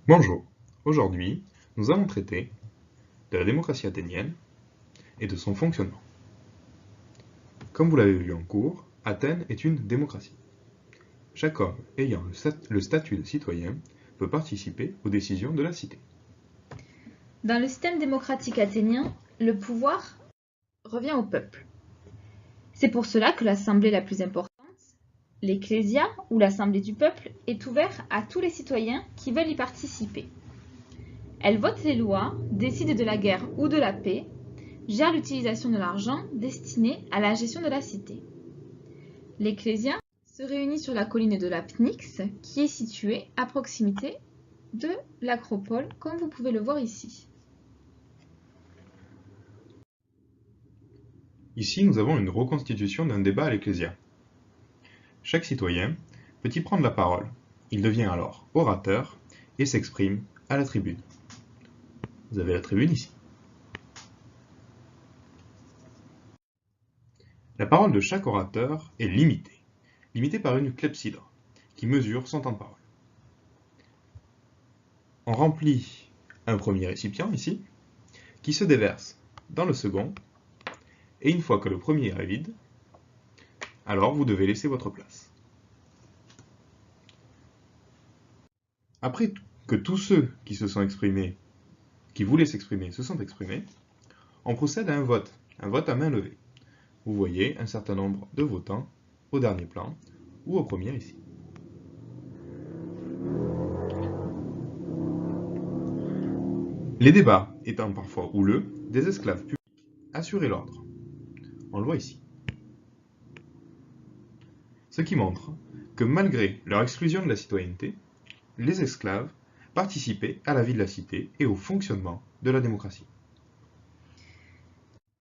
Bonjour, aujourd'hui nous allons traiter de la démocratie athénienne et de son fonctionnement. Comme vous l'avez vu en cours, Athènes est une démocratie. Chaque homme ayant le statut de citoyen peut participer aux décisions de la cité. Dans le système démocratique athénien, le pouvoir revient au peuple. C'est pour cela que l'assemblée la plus importante, l'ecclésia ou l'assemblée du peuple, est ouverte à tous les citoyens qui veulent y participer. Elle vote les lois, décide de la guerre ou de la paix, gère l'utilisation de l'argent destiné à la gestion de la cité. L'ecclésia se réunit sur la colline de la Pnyx, qui est située à proximité de l'acropole, comme vous pouvez le voir ici. Ici, nous avons une reconstitution d'un débat à l'Ecclésia. Chaque citoyen peut y prendre la parole. Il devient alors orateur et s'exprime à la tribune. Vous avez la tribune ici. La parole de chaque orateur est limitée par une clepsydre, qui mesure son temps de parole. On remplit un premier récipient ici, qui se déverse dans le second, et une fois que le premier est vide, alors vous devez laisser votre place. Après que tous ceux qui se sont exprimés, qui voulaient s'exprimer, se sont exprimés, on procède à un vote à main levée. Vous voyez un certain nombre de votants au dernier plan, ou au premier ici. Les débats étant parfois houleux, des esclaves publics assuraient l'ordre. On le voit ici. Ce qui montre que malgré leur exclusion de la citoyenneté, les esclaves participaient à la vie de la cité et au fonctionnement de la démocratie.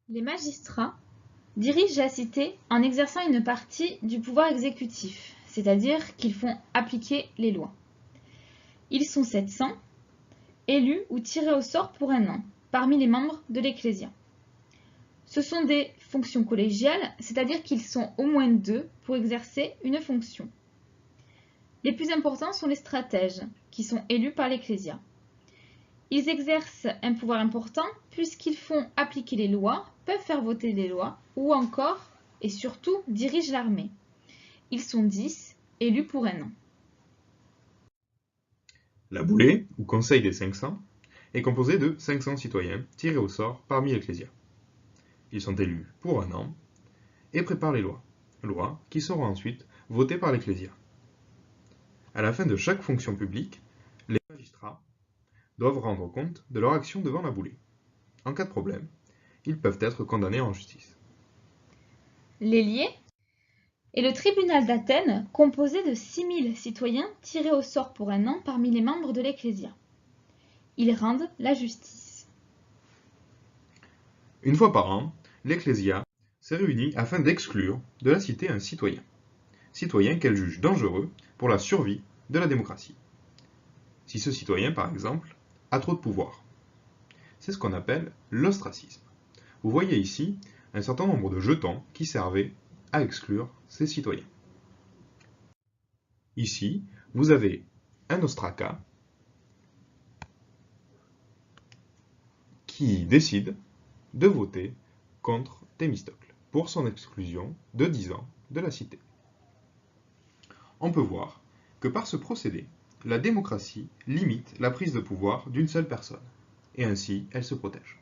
Les magistrats dirigent la cité en exerçant une partie du pouvoir exécutif, c'est-à-dire qu'ils font appliquer les lois. Ils sont 700, élus ou tirés au sort pour un an, parmi les membres de l'Ecclésia. Ce sont des fonctions collégiales, c'est-à-dire qu'ils sont au moins 2 pour exercer une fonction. Les plus importants sont les stratèges, qui sont élus par l'Ecclésia. Ils exercent un pouvoir important puisqu'ils font appliquer les lois, peuvent faire voter les lois, ou encore, et surtout, dirigent l'armée. Ils sont 10, élus pour un an. La boulée, ou Conseil des 500, est composée de 500 citoyens tirés au sort parmi l'Ecclésia. Ils sont élus pour un an et préparent les lois qui seront ensuite votées par l'Ecclésia. À la fin de chaque fonction publique, les magistrats doivent rendre compte de leur action devant la boulée. En cas de problème, ils peuvent être condamnés en justice. L'ailier est le tribunal d'Athènes composé de 6000 citoyens tirés au sort pour un an parmi les membres de l'Ecclésia. Ils rendent la justice. Une fois par an, l'Ecclésia s'est réunie afin d'exclure de la cité un citoyen qu'elle juge dangereux pour la survie de la démocratie. Si ce citoyen, par exemple, a trop de pouvoir. C'est ce qu'on appelle l'ostracisme. Vous voyez ici un certain nombre de jetons qui servaient à exclure ces citoyens. Ici, vous avez un ostraca qui décide de voter contre Thémistocle pour son exclusion de 10 ans de la cité. On peut voir que par ce procédé, la démocratie limite la prise de pouvoir d'une seule personne, et ainsi elle se protège.